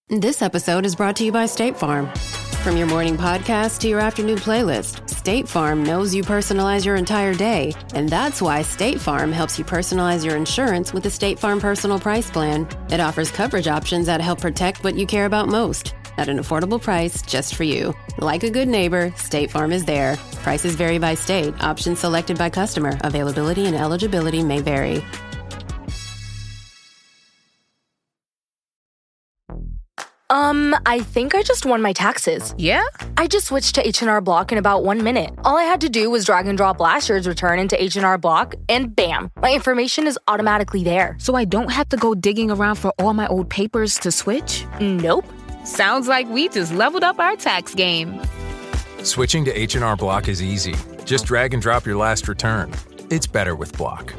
This episode is brought to you by State Farm. From your morning podcast to your afternoon playlist, State Farm knows you personalize your entire day, and that's why State Farm helps you personalize your insurance with the State Farm Personal Price Plan. It offers coverage options that help protect what you care about most at an affordable price just for you. Like a good neighbor, State Farm is there. Prices vary by state. Options selected by customer. Availability and eligibility may vary. I think I just won my taxes. Yeah? I just switched to H&R Block in about 1 minute. All I had to do was drag and drop last year's return into H&R Block, and bam, my information is automatically there. So I don't have to go digging around for all my old papers to switch? Nope. Sounds like we just leveled up our tax game. Switching to H&R Block is easy. Just drag and drop your last return. It's better with Block.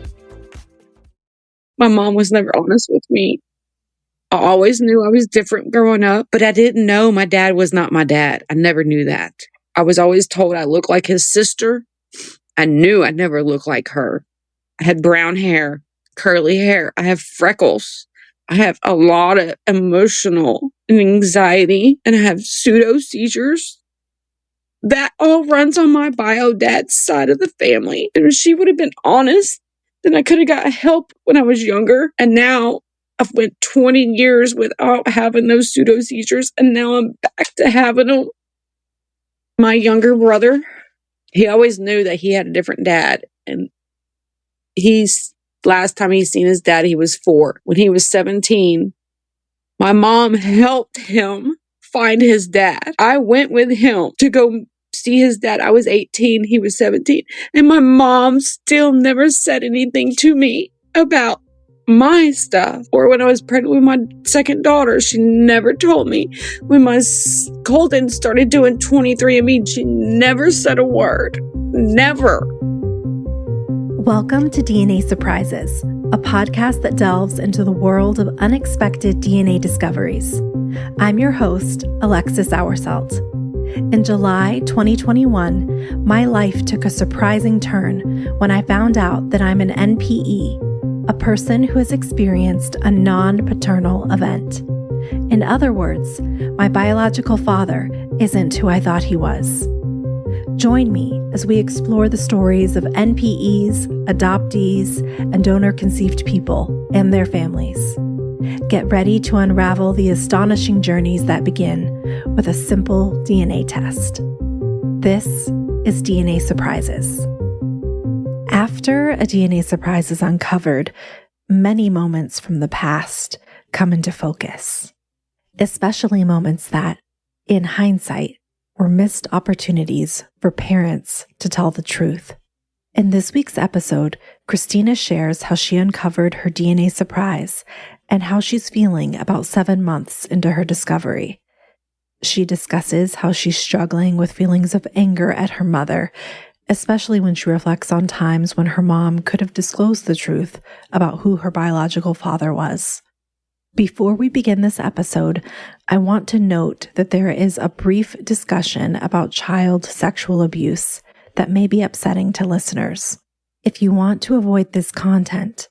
My mom was never honest with me. I always knew I was different growing up, but I didn't know my dad was not my dad. I never knew that. I was always told I looked like his sister. I knew I never looked like her. I had brown hair, curly hair. I have freckles. I have a lot of emotional and anxiety, and I have pseudo seizures. That all runs on my bio dad's side of the family. And if she would have been honest, then I could have got help when I was younger. And now I've went 20 years without having those pseudo seizures, and now I'm back to having them. My younger brother, he always knew that he had a different dad, and last time he seen his dad, he was 4. When he was 17, my mom helped him find his dad. I went with him to go see his dad. I was 18, he was 17, and my mom still never said anything to me about my stuff. Or when I was pregnant with my second daughter, she never told me. When my Colton started doing 23andMe, she never said a word. Never. Welcome to DNA Surprises, a podcast that delves into the world of unexpected DNA discoveries. I'm your host, Alexis Auersalt. In July 2021, my life took a surprising turn when I found out that I'm an NPE, a person who has experienced a non-paternal event. In other words, my biological father isn't who I thought he was. Join me as we explore the stories of NPEs, adoptees, and donor-conceived people and their families. Get ready to unravel the astonishing journeys that begin with a simple DNA test. This is DNA Surprises. After a DNA surprise is uncovered, many moments from the past come into focus, especially moments that, in hindsight, were missed opportunities for parents to tell the truth. In this week's episode, Christina shares how she uncovered her DNA surprise and how she's feeling about 7 months into her discovery. She discusses how she's struggling with feelings of anger at her mother, especially when she reflects on times when her mom could have disclosed the truth about who her biological father was. Before we begin this episode, I want to note that there is a brief discussion about child sexual abuse that may be upsetting to listeners. If you want to avoid this content,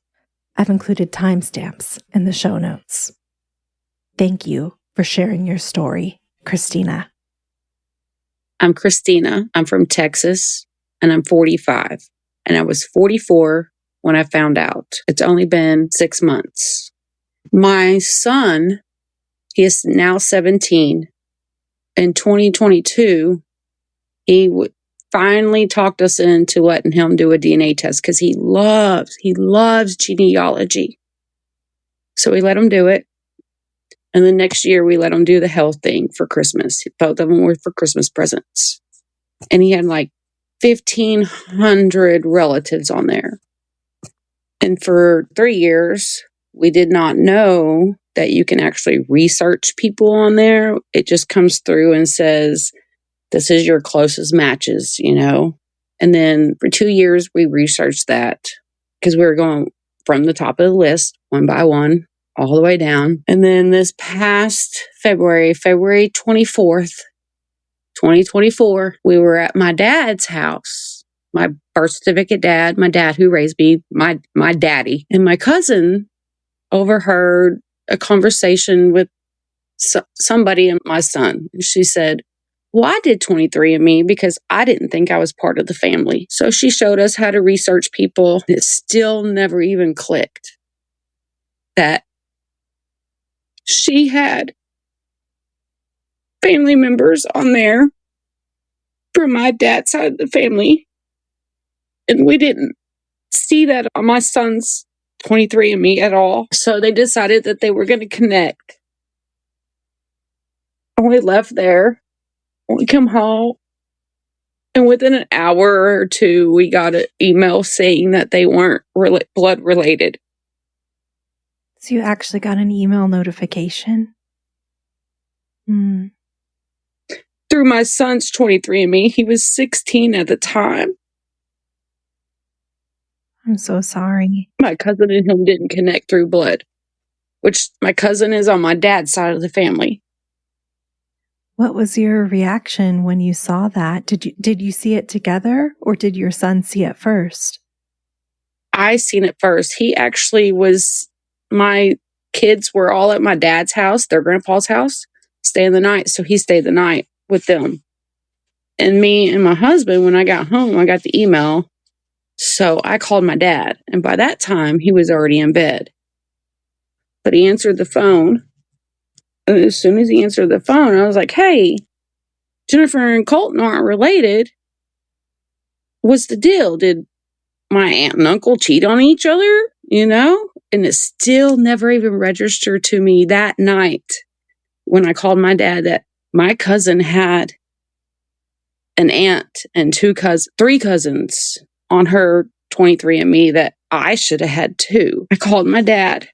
I've included timestamps in the show notes. Thank you for sharing your story, Christina. I'm Christina. I'm from Texas, and I'm 45. And I was 44 when I found out. It's only been 6 months. My son, he is now 17. In 2022, he finally talked us into letting him do a DNA test because he loves genealogy. So we let him do it. And then next year we let him do the health thing for Christmas. Both of them were for Christmas presents. And he had like 1,500 relatives on there. And for 3 years, we did not know that you can actually research people on there. It just comes through and says, this is your closest matches, you know. And then for 2 years, we researched that because we were going from the top of the list, one by one, all the way down. And then this past February 24th, 2024, we were at my dad's house, my birth certificate dad, my dad who raised me, my daddy. And my cousin overheard a conversation with somebody and my son. And she said, well, I did 23andMe because I didn't think I was part of the family. So she showed us how to research people. It still never even clicked that she had family members on there from my dad's side of the family. And we didn't see that on my son's 23andMe at all. So they decided that they were going to connect. And we left there. We come home. And within an hour or two, we got an email saying that they weren't blood related. So you actually got an email notification? Through my son's 23andMe. He was 16 at the time. I'm so sorry. My cousin and him didn't connect through blood, which my cousin is on my dad's side of the family. What was your reaction when you saw that? Did you see it together, or did your son see it first? I seen it first. He actually was, my kids were all at my dad's house, their grandpa's house, staying the night. So he stayed the night with them. And me and my husband, when I got home, I got the email. So I called my dad. And by that time, he was already in bed. But he answered the phone. And as soon as he answered the phone, I was like, hey, Jennifer and Colton aren't related. What's the deal? Did my aunt and uncle cheat on each other? You know? And it still never even registered to me that night when I called my dad that my cousin had an aunt and three cousins on her 23andMe that I should have had too. I called my dad.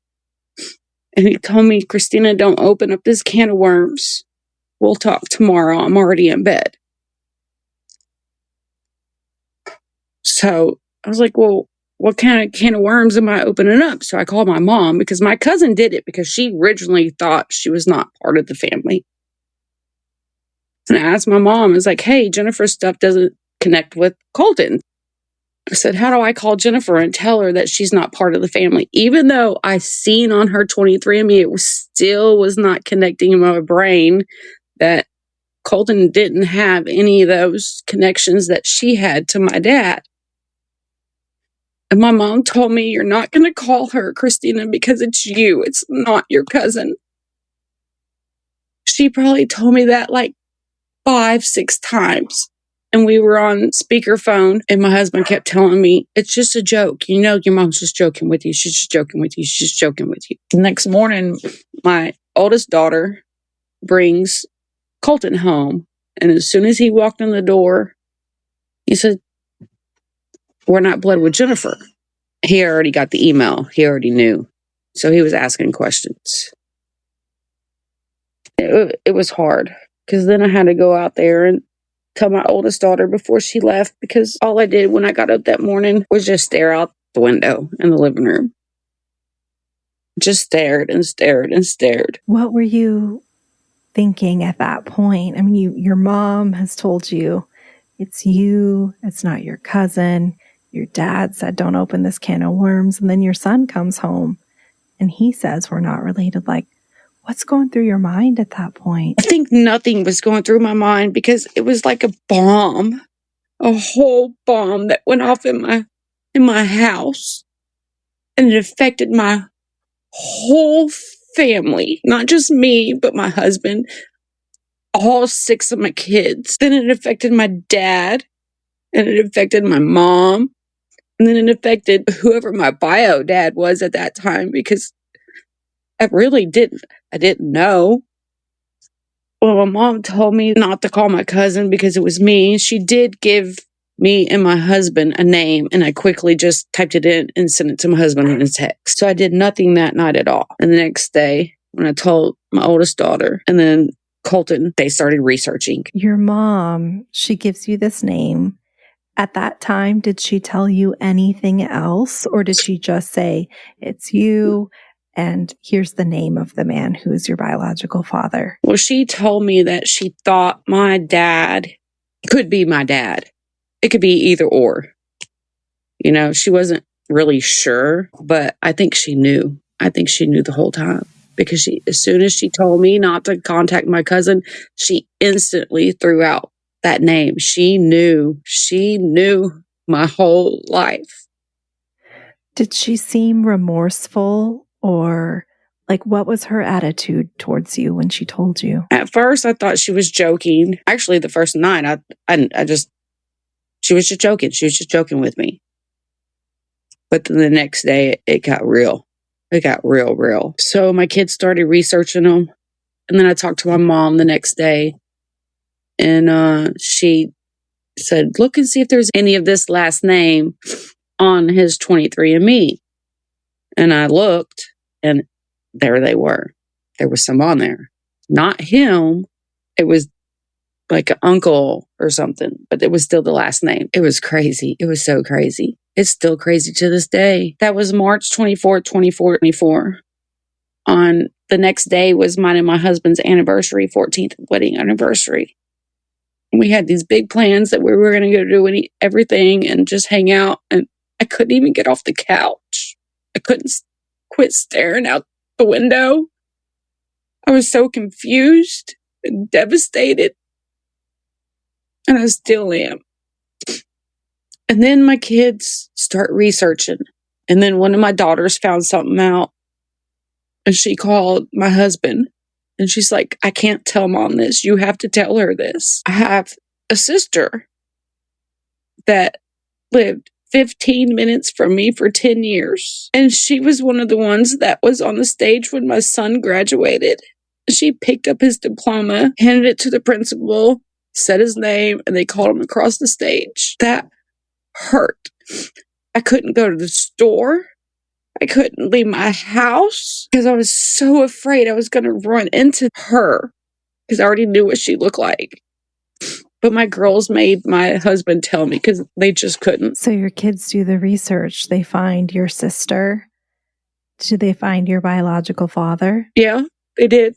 And he told me, Christina, don't open up this can of worms. We'll talk tomorrow. I'm already in bed. So I was like, well, what kind of can of worms am I opening up? So I called my mom because my cousin did it because she originally thought she was not part of the family. And I asked my mom, I was like, hey, Jennifer's stuff doesn't connect with Colton. I said, how do I call Jennifer and tell her that she's not part of the family? Even though I seen on her 23andMe, it still was not connecting in my brain that Colton didn't have any of those connections that she had to my dad. And my mom told me, you're not going to call her, Christina, because it's you. It's not your cousin. She probably told me that like 5-6 times. And we were on speakerphone, and my husband kept telling me, it's just a joke. You know, your mom's just joking with you. She's just joking with you. She's just joking with you. The next morning, my oldest daughter brings Colton home. And as soon as he walked in the door, he said, we're not blood with Jennifer. He already got the email. He already knew. So he was asking questions. It was hard because then I had to go out there and tell my oldest daughter before she left, because all I did when I got up that morning was just stare out the window in the living room. Just stared and stared and stared. What were you thinking at that point? I mean, your mom has told you it's you, it's not your cousin. Your dad said, don't open this can of worms. And then your son comes home and he says, we're not related. Like, what's going through your mind at that point? I think nothing was going through my mind because it was like a bomb, a whole bomb that went off in my house. And it affected my whole family, not just me, but my husband, all 6 of my kids. Then it affected my dad, and it affected my mom, and then it affected whoever my bio dad was at that time, because I didn't know. Well, my mom told me not to call my cousin because it was me. She did give me and my husband a name, and I quickly just typed it in and sent it to my husband in a text. So I did nothing that night at all. And the next day, when I told my oldest daughter and then Colton, they started researching. Your mom, she gives you this name. At that time, did she tell you anything else, or did she just say, it's you, and here's the name of the man who is your biological father? Well, she told me that she thought my dad could be my dad. It could be either or. You know, she wasn't really sure, but I think she knew. I think she knew the whole time. because as soon as she told me not to contact my cousin, she instantly threw out that name. She knew my whole life. Did she seem remorseful, or like what was her attitude towards you when she told you? At first, I thought she was joking. Actually, the first night, she was just joking. She was just joking with me. But then the next day, it got real. It got real. So my kids started researching them. And then I talked to my mom the next day. And she said, look and see if there's any of this last name on his 23andMe. And I looked, and there they were. There was some on there. Not him. It was like an uncle or something, but it was still the last name. It was crazy. It was so crazy. It's still crazy to this day. That was March 24th, 2024. On the next day was mine and my husband's anniversary, 14th wedding anniversary. We had these big plans that we were going to go do everything and just hang out. And I couldn't even get off the couch. I couldn't quit staring out the window. I was so confused and devastated. And I still am. And then my kids start researching. And then one of my daughters found something out. And she called my husband. And she's like, I can't tell Mom this. You have to tell her this. I have a sister that lived 15 minutes from me for 10 years. And she was one of the ones that was on the stage when my son graduated. She picked up his diploma, handed it to the principal, said his name, and they called him across the stage. That hurt. I couldn't go to the store. I couldn't leave my house because I was so afraid I was going to run into her because I already knew what she looked like. But my girls made my husband tell me because they just couldn't. So your kids do the research. They find your sister. Did they find your biological father? Yeah, they did.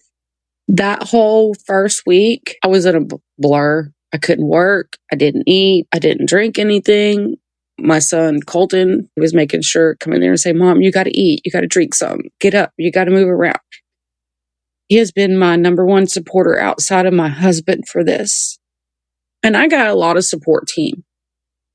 That whole first week, I was in a blur. I couldn't work. I didn't eat. I didn't drink anything. My son, Colton, was making sure, come in there and say, Mom, you got to eat. You got to drink some. Get up. You got to move around. He has been my number one supporter outside of my husband for this. And I got a lot of support team.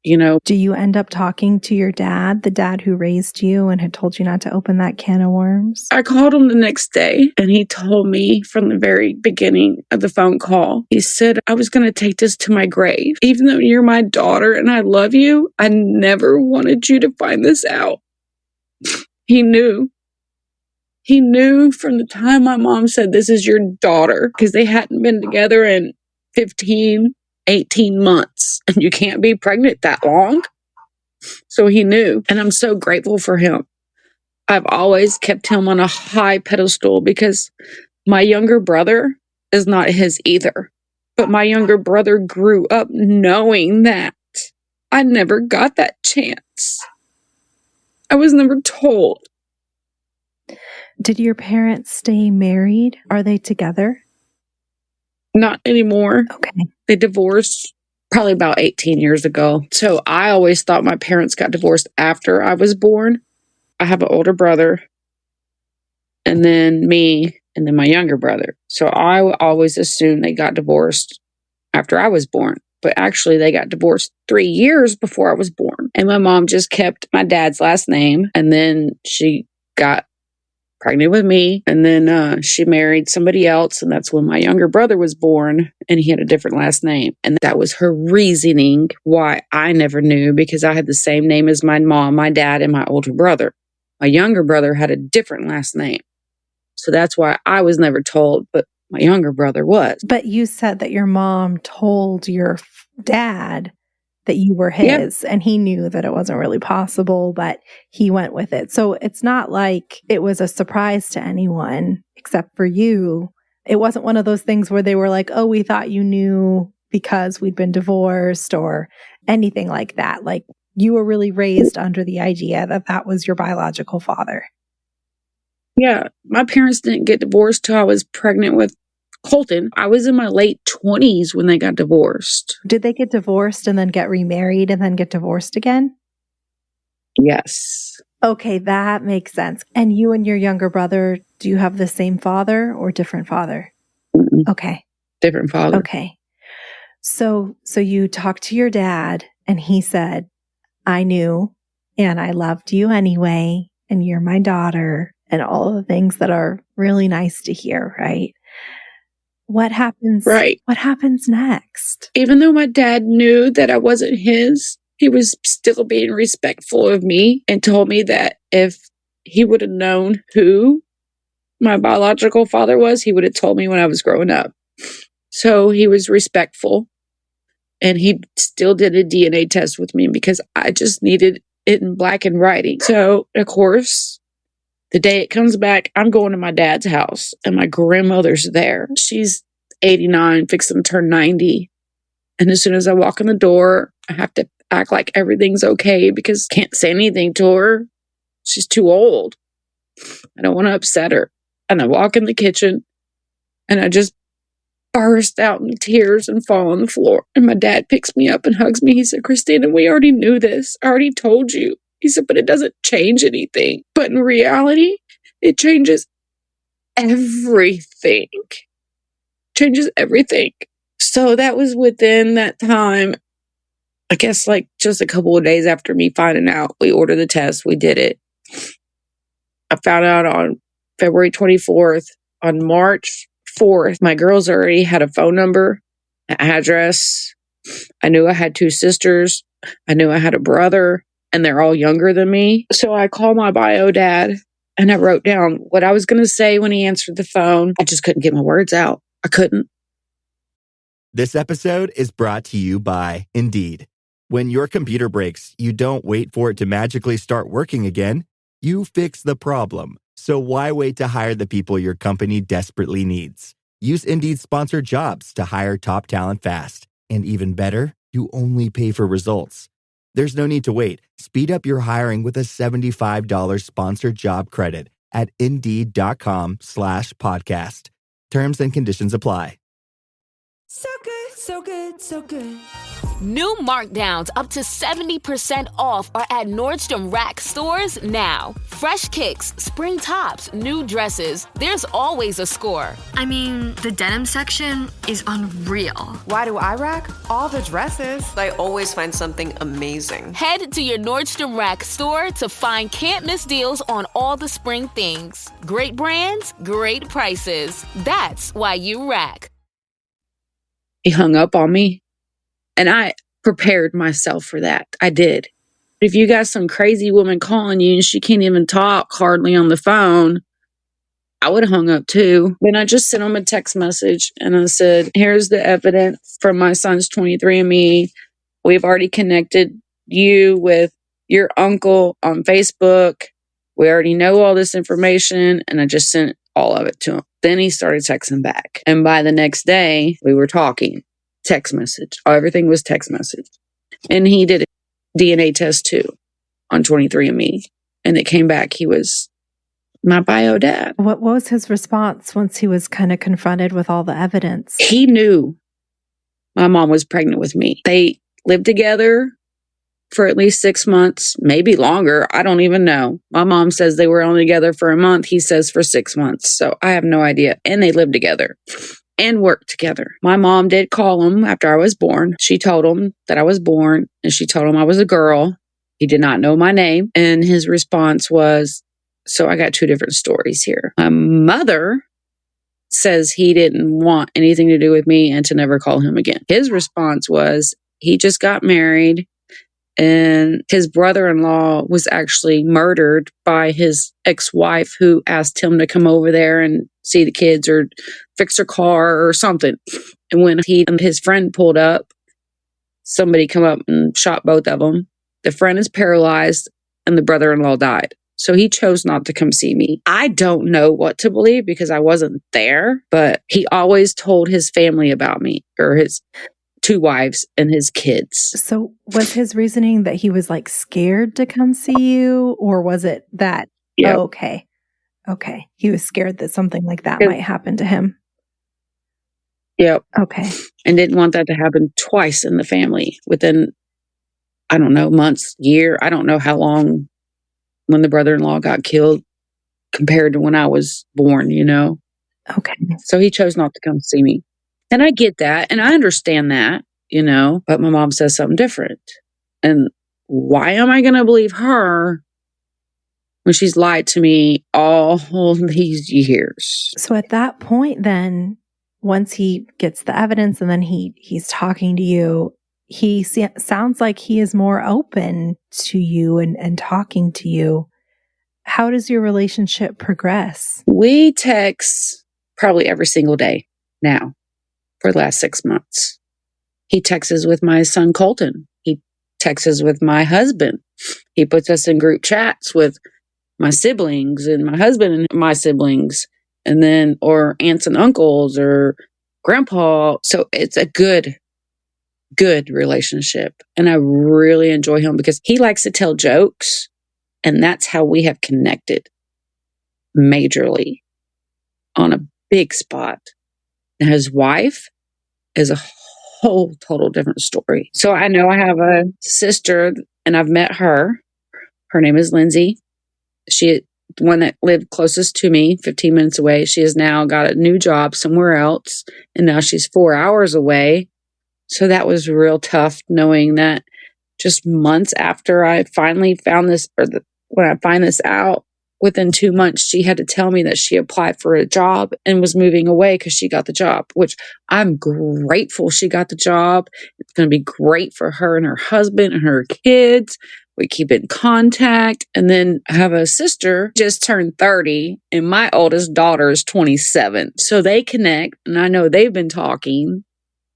You know, do you end up talking to your dad, the dad who raised you and had told you not to open that can of worms? I called him the next day and he told me from the very beginning of the phone call, he said, I was going to take this to my grave. Even though you're my daughter and I love you, I never wanted you to find this out. He knew. He knew from the time my mom said, this is your daughter, because they hadn't been together in 18 months, and you can't be pregnant that long. So he knew, and I'm so grateful for him. I've always kept him on a high pedestal because my younger brother is not his either. But my younger brother grew up knowing that. I never got that chance. I was never told. Did your parents stay married? Are they together? Not anymore. Okay. They divorced probably about 18 years ago. So I always thought my parents got divorced after I was born. I have an older brother, and then me, and then my younger brother. So I always assumed they got divorced after I was born. But actually, they got divorced 3 years before I was born. And my mom just kept my dad's last name, and then she got pregnant with me, and then she married somebody else, and that's when my younger brother was born, and he had a different last name. And that was her reasoning why I never knew, because I had the same name as my mom, my dad, and my older brother. My younger brother had a different last name. So that's why I was never told, but my younger brother was. But you said that your mom told your dad that you were his, and he knew that it wasn't really possible, but he went with it. So it's not like it was a surprise to anyone except for you. It wasn't one of those things where they were like, oh, we thought you knew because we'd been divorced or anything like that. Like, you were really raised under the idea that that was your biological father. Yeah, my parents didn't get divorced till I was pregnant with Colton. I was in my late 20s when they got divorced. Did they get divorced and then get remarried and then get divorced again? Yes. Okay, that makes sense. And you and your younger brother, do you have the same father or different father? Mm-mm. Okay. Different father. Okay. So you talked to your dad and he said, I knew and I loved you anyway, and you're my daughter, and all of the things that are really nice to hear, right? What happens? Right. What happens next? Even though my dad knew that I wasn't his, he was still being respectful of me and told me that if he would have known who my biological father was, he would have told me when I was growing up. So he was respectful, and he still did a DNA test with me because I just needed it in black and writing. So, of course, the day it comes back, I'm going to my dad's house and my grandmother's there. She's 89, fixing to turn 90. And as soon as I walk in the door, I have to act like everything's okay because I can't say anything to her. She's too old. I don't want to upset her. And I walk in the kitchen and I just burst out in tears and fall on the floor. And my dad picks me up and hugs me. He said, Christina, we already knew this. I already told you. He said, but it doesn't change anything. But in reality, it changes everything. Changes everything. So that was within that time. I guess like just a couple of days after me finding out, we ordered the test. We did it. I found out on February 24th. On March 4th, my girls already had a phone number, an address. I knew I had 2 sisters. I knew I had a brother, and they're all younger than me. So I called my bio dad and I wrote down what I was going to say when he answered the phone. I just couldn't get my words out. I couldn't. This episode is brought to you by Indeed. When your computer breaks, you don't wait for it to magically start working again. You fix the problem. So why wait to hire the people your company desperately needs? Use Indeed's sponsored jobs to hire top talent fast. And even better, you only pay for results. There's no need to wait. Speed up your hiring with a $75 sponsored job credit at Indeed.com/podcast. Terms and conditions apply. So good, so good, so good. New markdowns up to 70% off are at Nordstrom Rack stores now. Fresh kicks, spring tops, new dresses. There's always a score. I mean, the denim section is unreal. Why do I rack? All the dresses. I always find something amazing. Head to your Nordstrom Rack store to find can't-miss deals on all the spring things. Great brands, great prices. That's why you rack. He hung up on me, and I prepared myself for that. I did. If you got some crazy woman calling you and she can't even talk hardly on the phone, I would have hung up too. Then I just sent him a text message and I said, here's the evidence from my son's 23andMe. We've already connected you with your uncle on Facebook. We already know all this information. And I just sent all of it to him. Then he started texting back. And by the next day, we were talking. Text message. Everything was text message. And he did a DNA test too on 23andMe. And it came back. He was my bio dad. What was his response once he was kind of confronted with all the evidence? He knew my mom was pregnant with me. They lived together for at least 6 months, maybe longer. I don't even know. My mom says they were only together for a month. He says for 6 months. So I have no idea. And they lived together and worked together. My mom did call him after I was born. She told him that I was born and she told him I was a girl. He did not know my name. And his response was, so I got 2 different stories here. My mother says he didn't want anything to do with me and to never call him again. His response was he just got married and his brother-in-law was actually murdered by his ex-wife who asked him to come over there and see the kids or fix her car or something. And when he and his friend pulled up, somebody come up and shot both of them. The friend is paralyzed and the brother-in-law died. So he chose not to come see me. I don't know what to believe because I wasn't there, but he always told his family about me, or his 2 wives and his kids. So was his reasoning that he was like scared to come see you, or was it that, Yep. oh, okay, he was scared that something like that might happen to him? Yep. Okay. And didn't want that to happen twice in the family within, I don't know, months, year. I don't know how long when the brother-in-law got killed compared to when I was born, Okay. So he chose not to come see me. And I get that. And I understand that, but my mom says something different. And why am I going to believe her when she's lied to me all these years? So at that point, then, once he gets the evidence and then he's talking to you, sounds like he is more open to you and talking to you. How does your relationship progress? We text probably every single day now for the last 6 months. He texts with my son, Colton. He texts with my husband. He puts us in group chats with my siblings and my husband and my siblings, and then, or aunts and uncles or grandpa. So it's a good relationship. And I really enjoy him because he likes to tell jokes. And that's how we have connected majorly on a big spot. Now, his wife is a whole total different story. So I know I have a sister and I've met her. Her name is Lindsay. She, the one that lived closest to me, 15 minutes away. She has now got a new job somewhere else. And now she's 4 hours away. So that was real tough knowing that just months after I finally found this, when I find this out, within 2 months, she had to tell me that she applied for a job and was moving away because she got the job, which I'm grateful she got the job. It's going to be great for her and her husband and her kids. We keep in contact. And then I have a sister just turned 30 and my oldest daughter is 27. So they connect and I know they've been talking.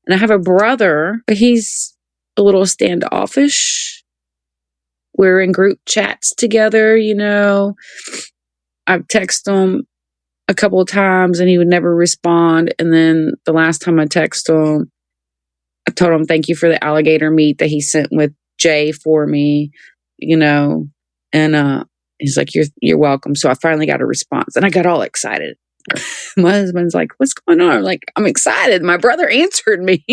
And I have a brother, but he's a little standoffish. We're in group chats together, I've texted him a couple of times and he would never respond. And then the last time I texted him, I told him thank you for the alligator meat that he sent with Jay for me, and he's like, you're welcome. So I finally got a response and I got all excited. My husband's like, what's going on? I'm like, I'm excited. My brother answered me,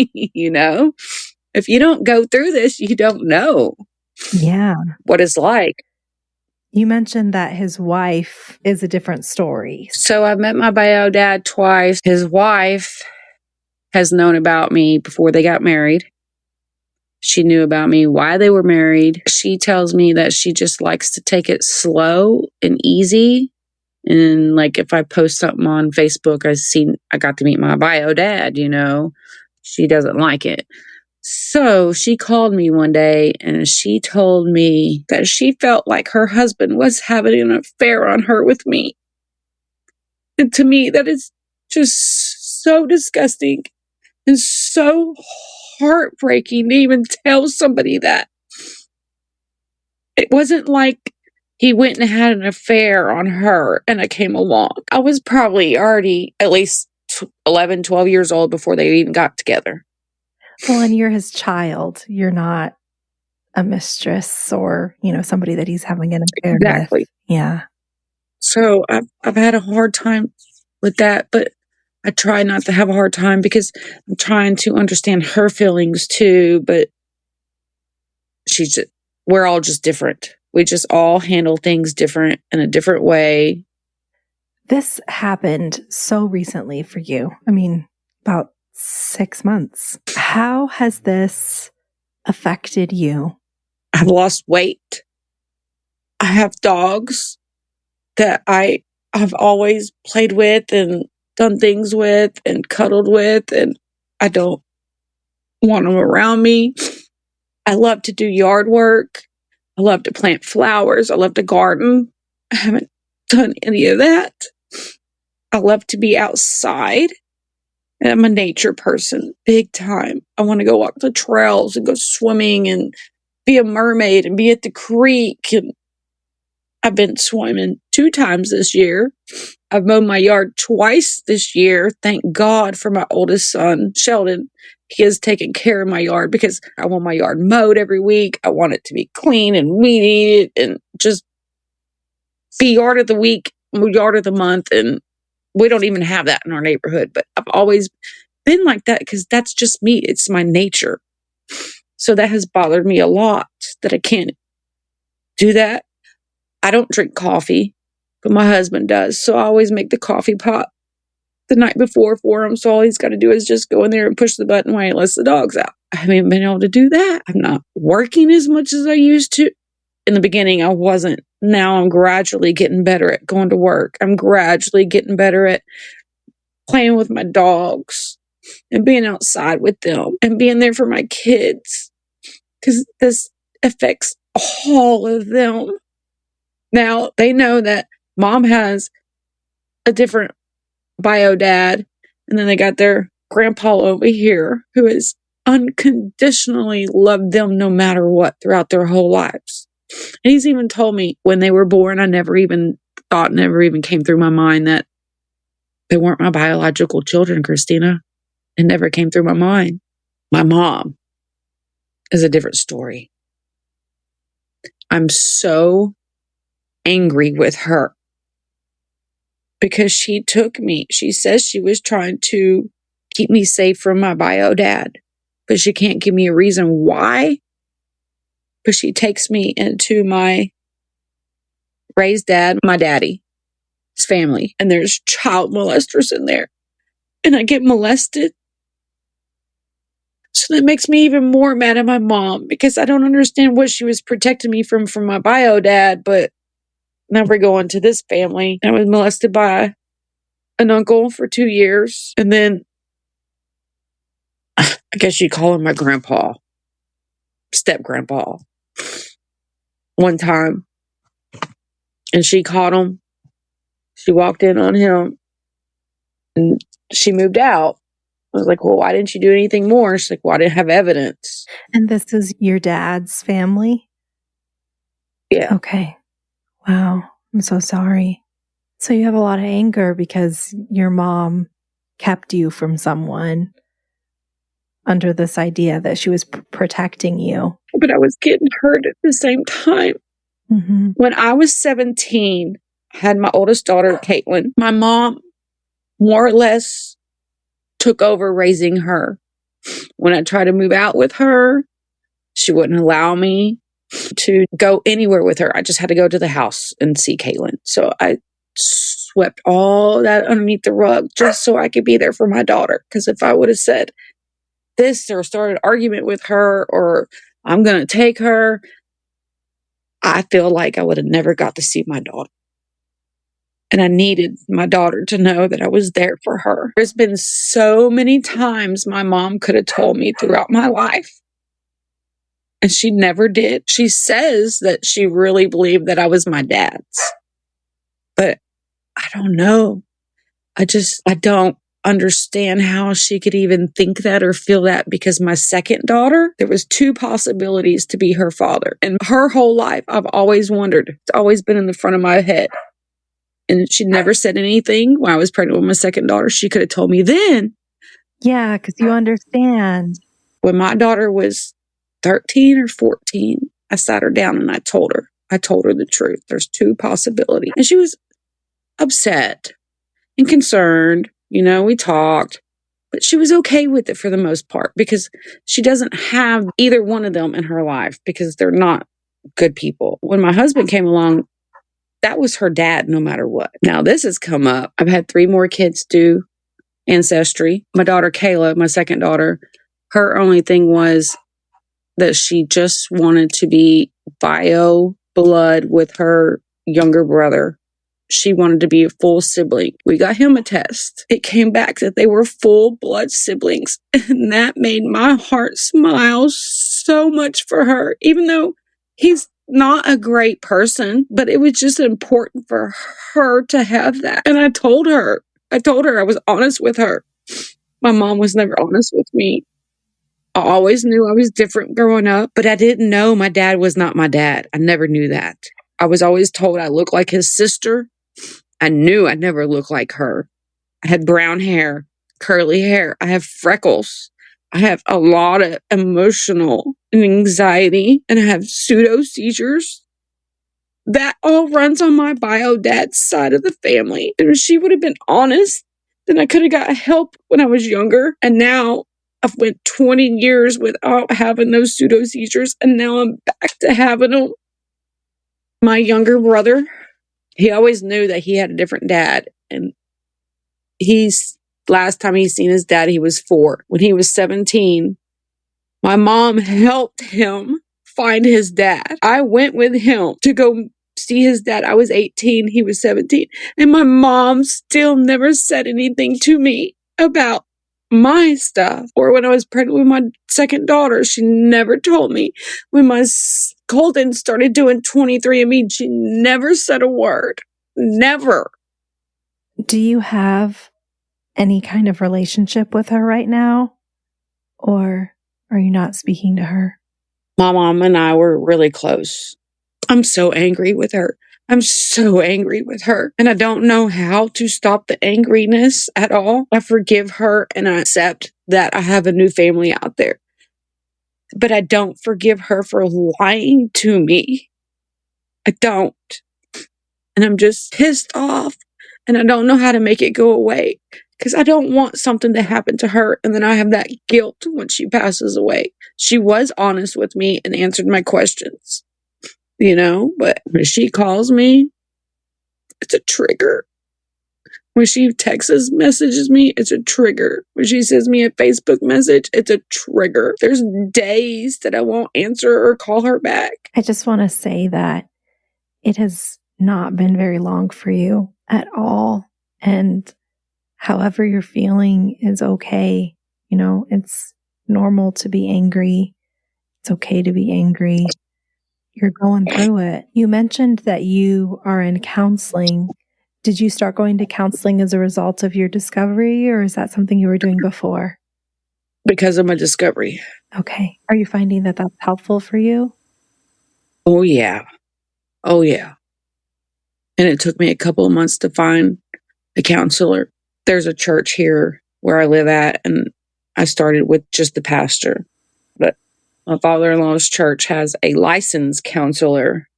If you don't go through this, you don't know. Yeah. What it's like. You mentioned that his wife is a different story. So I've met my bio dad twice. His wife has known about me before they got married. She knew about me, why they were married. She tells me that she just likes to take it slow and easy. And like if I post something on Facebook, I got to meet my bio dad, she doesn't like it. So she called me one day and she told me that she felt like her husband was having an affair on her with me. And to me, that is just so disgusting and so heartbreaking to even tell somebody that. It wasn't like he went and had an affair on her and I came along. I was probably already at least 11, 12 years old before they even got together. Well, and you're his child. You're not a mistress or, somebody that he's having an affair exactly. with. Yeah. So I've had a hard time with that, but I try not to have a hard time because I'm trying to understand her feelings too, but we're all just different. We just all handle things different in a different way. This happened so recently for you. I mean, about 6 months. How has this affected you? I've lost weight. I have dogs that I have always played with and done things with and cuddled with, and I don't want them around me. I love to do yard work. I love to plant flowers. I love to garden. I haven't done any of that. I love to be outside. And I'm a nature person, big time. I want to go walk the trails and go swimming and be a mermaid and be at the creek. And I've been swimming 2 times this year. I've mowed my yard twice this year. Thank God for my oldest son, Sheldon. He has taken care of my yard because I want my yard mowed every week. I want it to be clean and weed eated and just be yard of the week, yard of the month. And we don't even have that in our neighborhood, but I've always been like that because that's just me. It's my nature. So that has bothered me a lot that I can't do that. I don't drink coffee, but my husband does. So I always make the coffee pot the night before for him. So all he's got to do is just go in there and push the button while he lets the dogs out. I haven't been able to do that. I'm not working as much as I used to. In the beginning, I wasn't. Now I'm gradually getting better at going to work. I'm gradually getting better at playing with my dogs and being outside with them and being there for my kids, because this affects all of them. Now they know that mom has a different bio dad, and then they got their grandpa over here who has unconditionally loved them no matter what throughout their whole lives. And he's even told me when they were born, I never even came through my mind that they weren't my biological children, Christina. It never came through my mind. My mom is a different story. I'm so angry with her because she took me. She says she was trying to keep me safe from my bio dad, but she can't give me a reason why. But she takes me into my raised dad, my daddy, his family, and there's child molesters in there. And I get molested. So that makes me even more mad at my mom because I don't understand what she was protecting me from my bio dad, but now we're going to this family. I was molested by an uncle for 2 years. And then I guess you'd call him my grandpa, step grandpa, one time. And she caught him. She walked in on him and she moved out. I was like, well, why didn't you do anything more? She's like, well, I didn't have evidence. And this is your dad's family? Yeah. Okay. Wow. I'm so sorry. So you have a lot of anger because your mom kept you from someone under this idea that she was protecting you. But I was getting hurt at the same time. Mm-hmm. When I was 17, I had my oldest daughter, Caitlin. My mom more or less took over raising her. When I tried to move out with her, she wouldn't allow me to go anywhere with her. I just had to go to the house and see Caitlin. So I swept all that underneath the rug just so I could be there for my daughter. Because if I would have said this or started an argument with her or I'm going to take her, I feel like I would have never got to see my daughter. And I needed my daughter to know that I was there for her. There's been so many times my mom could have told me throughout my life, and she never did. She says that she really believed that I was my dad's. But I don't know. I don't understand how she could even think that or feel that, because my second daughter, there was 2 possibilities to be her father. And her whole life, I've always wondered. It's always been in the front of my head. And she never said anything when I was pregnant with my second daughter. She could have told me then. Yeah, because you understand. When my daughter was 13 or 14, I sat her down and I told her the truth. There's 2 possibilities. And she was upset and concerned. You know, we talked, but she was okay with it for the most part because she doesn't have either one of them in her life because they're not good people. When my husband came along, that was her dad no matter what. Now this has come up. I've had 3 more kids do ancestry. My daughter, Kayla, my second daughter, her only thing was that she just wanted to be bio blood with her younger brother. She wanted to be a full sibling. We got him a test. It came back that they were full blood siblings. And that made my heart smile so much for her, even though he's not a great person, but it was just important for her to have that. And I told her I was honest with her. My mom was never honest with me. I always knew I was different growing up, but I didn't know my dad was not my dad. I never knew that. I was always told I looked like his sister. I knew I never looked like her. I had brown hair, curly hair. I have freckles. I have a lot of emotional and anxiety, and I have pseudo seizures. That all runs on my bio dad's side of the family. And if she would have been honest, then I could have got help when I was younger. And now I've went 20 years without having those pseudo seizures, and now I'm back to having them. My younger brother, he always knew that he had a different dad. And last time he seen his dad, he was 4. When he was 17, my mom helped him find his dad. I went with him to go see his dad. I was 18, he was 17. And my mom still never said anything to me about my stuff. Or when I was pregnant with my second daughter, she never told me. When my Colton started doing 23andMe, she never said a word. Never. Do you have any kind of relationship with her right now? Or are you not speaking to her? My mom and I were really close. I'm so angry with her. I'm so angry with her. And I don't know how to stop the angriness at all. I forgive her and I accept that I have a new family out there. But I don't forgive her for lying to me. I don't. And I'm just pissed off. And I don't know how to make it go away. Because I don't want something to happen to her and then I have that guilt when she passes away. She was honest with me and answered my questions. But when she calls me, it's a trigger. When she texts messages me, it's a trigger. When she sends me a Facebook message, it's a trigger. There's days that I won't answer or call her back. I just want to say that it has not been very long for you at all. And however you're feeling is okay. It's normal to be angry. It's okay to be angry. You're going through it. You mentioned that you are in counseling. Did you start going to counseling as a result of your discovery, or is that something you were doing before? Because of my discovery. Okay. Are you finding that that's helpful for you? Oh, yeah. Oh, yeah. And it took me a couple of months to find a counselor. There's a church here where I live at, and I started with just the pastor. But my father-in-law's church has a licensed counselor.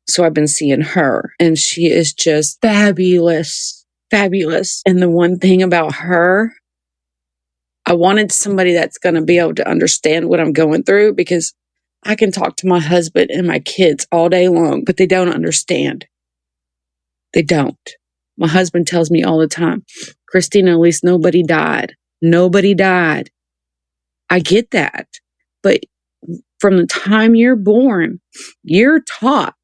So I've been seeing her, and she is just fabulous, fabulous. And the one thing about her, I wanted somebody that's going to be able to understand what I'm going through, because I can talk to my husband and my kids all day long, but they don't understand. They don't. My husband tells me all the time, Christina, at least nobody died. Nobody died. I get that. But from the time you're born, you're taught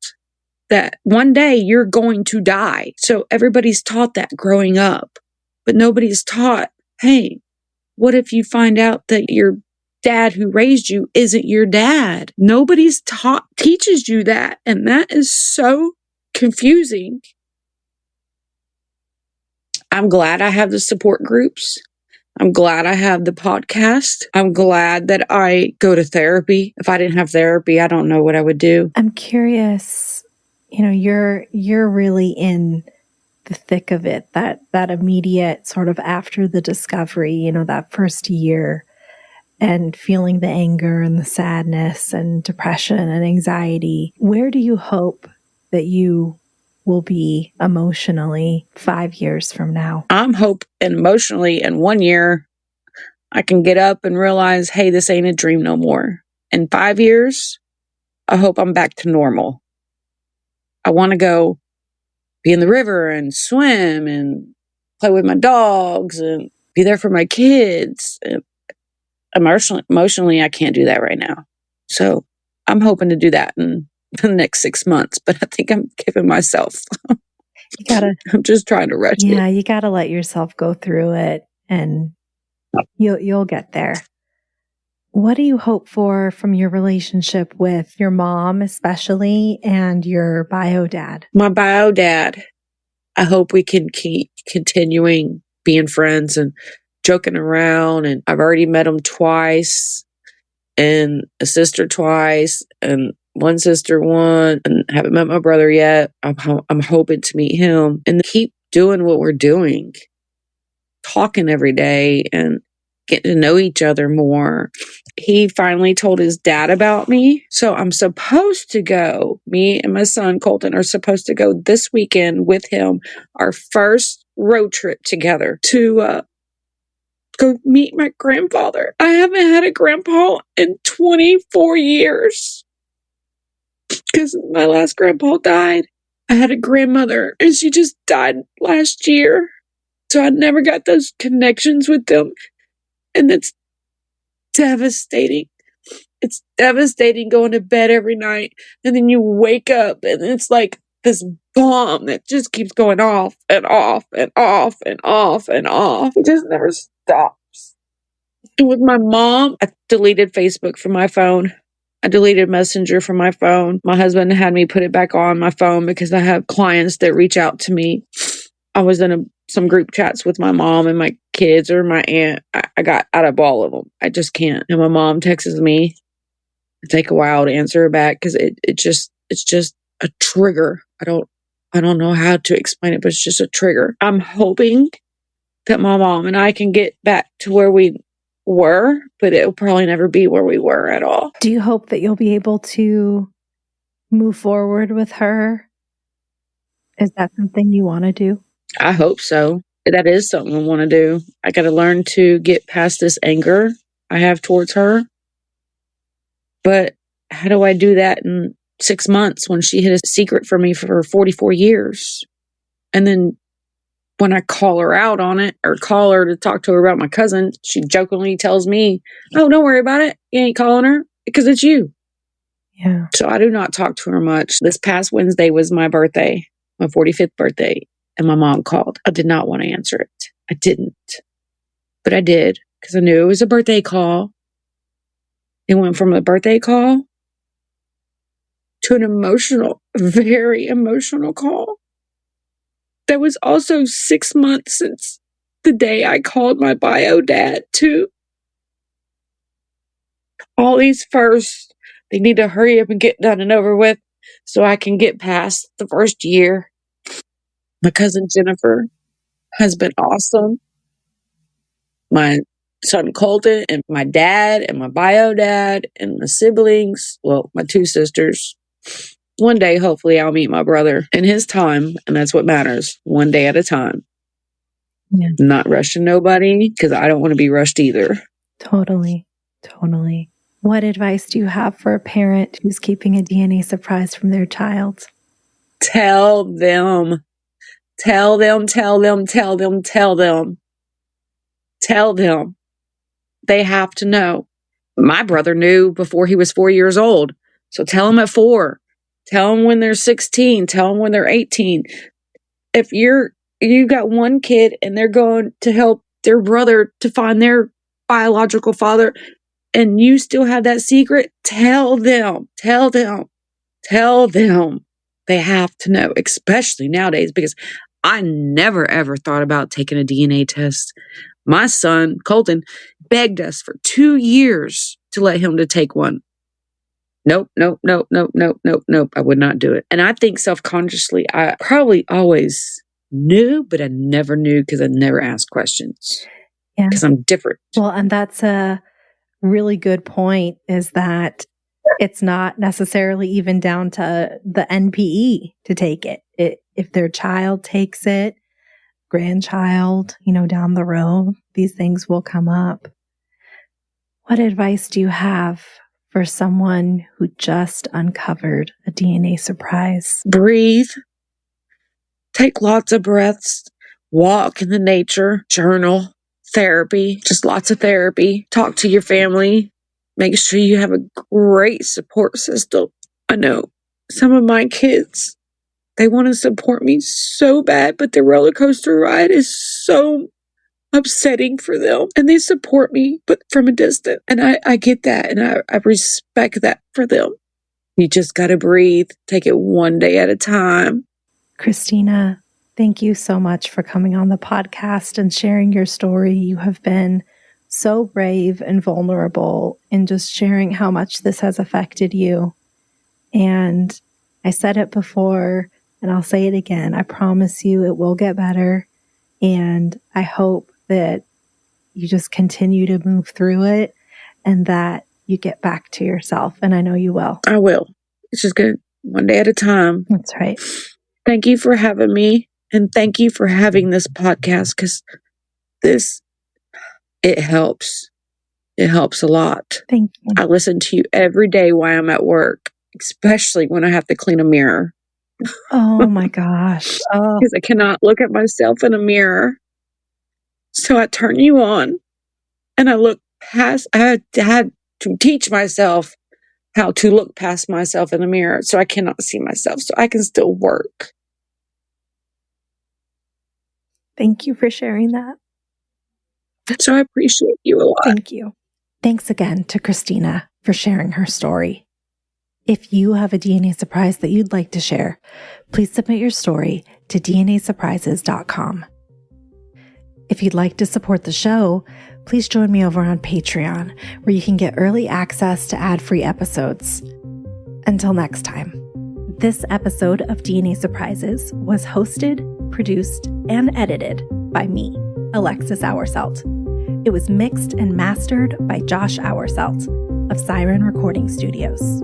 that one day you're going to die. So everybody's taught that growing up, but nobody's taught, hey, what if you find out that your dad who raised you isn't your dad? Nobody's teaches you that. And that is so confusing. I'm glad I have the support groups. I'm glad I have the podcast. I'm glad that I go to therapy. If I didn't have therapy, I don't know what I would do. I'm curious, you're really in the thick of it, that immediate sort of after the discovery, that first year, and feeling the anger and the sadness and depression and anxiety. Where do you hope that you will be emotionally 5 years from now? I'm hoping emotionally in 1 year, I can get up and realize, hey, this ain't a dream no more. In 5 years, I hope I'm back to normal. I want to go be in the river and swim and play with my dogs and be there for my kids. Emotionally, I can't do that right now. So I'm hoping to do that in the next 6 months, but I think I'm giving myself. I'm just trying to rush it. Yeah, you got to let yourself go through it, and you'll get there. What do you hope for from your relationship with your mom, especially, and your bio dad? My bio dad, I hope we can keep continuing being friends and joking around. And I've already met him twice, and a sister twice, and one sister once, and haven't met my brother yet. I'm hoping to meet him and keep doing what we're doing, talking every day and getting to know each other more. He finally told his dad about me. So I'm supposed to go. Me and my son, Colton, are supposed to go this weekend with him, our first road trip together to go meet my grandfather. I haven't had a grandpa in 24 years. because my last grandpa died. I had a grandmother and she just died last year. So I never got those connections with them. And it's devastating. It's devastating going to bed every night and then you wake up and it's like this bomb that just keeps going off and off and off and off and off. It just never stops. And with my mom, I deleted Facebook from my phone. I deleted Messenger from my phone. My husband had me put it back on my phone because I have clients that reach out to me. I was in some group chats with my mom and my kids or my aunt. I got out of all of them. I just can't. And my mom texts me. It take a while to answer her back because it's just a trigger. I don't know how to explain it, but it's just a trigger. I'm hoping that my mom and I can get back to where we were, but it'll probably never be where we were at all. Do you hope that you'll be able to move forward with her? Is that something you want to do? I hope so. That is something I want to do. I got to learn to get past this anger I have towards her. But how do I do that in 6 months when she hid a secret from me for 44 years? And then when I call her out on it or call her to talk to her about my cousin, she jokingly tells me, "Oh, don't worry about it. You ain't calling her because it's you." Yeah. So I do not talk to her much. This past Wednesday was my birthday, my 45th birthday, and my mom called. I did not want to answer it. I didn't. But I did because I knew it was a birthday call. It went from a birthday call to an emotional, very emotional call. That was also 6 months since the day I called my bio dad too. All these firsts, they need to hurry up and get done and over with so I can get past the first year. My cousin Jennifer has been awesome. My son Colton and my dad and my bio dad and my siblings, well, my 2 sisters. One day, hopefully, I'll meet my brother in his time, and that's what matters. One day at a time. Yeah. Not rushing nobody, because I don't want to be rushed either. Totally. What advice do you have for a parent who's keeping a DNA surprise from their child? Tell them. Tell them. Tell them. Tell them. Tell them. Tell them. They have to know. My brother knew before he was 4 years old. So tell them at 4. Tell them when they're 16. Tell them when they're 18. If you got one kid and they're going to help their brother to find their biological father and you still have that secret, tell them. Tell them. Tell them. They have to know, especially nowadays, because I never ever thought about taking a DNA test. My son, Colton, begged us for 2 years to let him to take one. Nope. I would not do it. And I think self-consciously, I probably always knew, but I never knew because I never asked questions. Yeah. Because I'm different. Well, and that's a really good point, is that it's not necessarily even down to the NPE to take it. If their child takes it, grandchild, down the road, these things will come up. What advice do you have for someone who just uncovered a DNA surprise? Breathe. Take lots of breaths. Walk in the nature. Journal. Therapy. Just lots of therapy. Talk to your family. Make sure you have a great support system. I know some of my kids, they want to support me so bad, but the roller coaster ride is so upsetting for them. And they support me, but from a distance. And I get that. And I respect that for them. You just got to breathe. Take it one day at a time. Christina, thank you so much for coming on the podcast and sharing your story. You have been so brave and vulnerable in just sharing how much this has affected you. And I said it before, and I'll say it again. I promise you it will get better. And I hope that you just continue to move through it and that you get back to yourself. And I know you will. I will. It's just good. One day at a time. That's right. Thank you for having me. And thank you for having this podcast, because it helps. It helps a lot. Thank you. I listen to you every day while I'm at work. especially when I have to clean a mirror. Oh my gosh. Oh, Because I cannot look at myself in a mirror. So I turn you on and I look past, I had to teach myself how to look past myself in a mirror so I cannot see myself, so I can still work. thank you for sharing that. So I appreciate you a lot. Thank you. Thanks again to Christina for sharing her story. If you have a DNA surprise that you'd like to share, please submit your story to dnasurprises.com. If you'd like to support the show, please join me over on Patreon, where you can get early access to ad-free episodes. Until next time, this episode of DNA Surprises was hosted, produced, and edited by me, Alexis Auersalt. It was mixed and mastered by Josh Auersalt of Siren Recording Studios.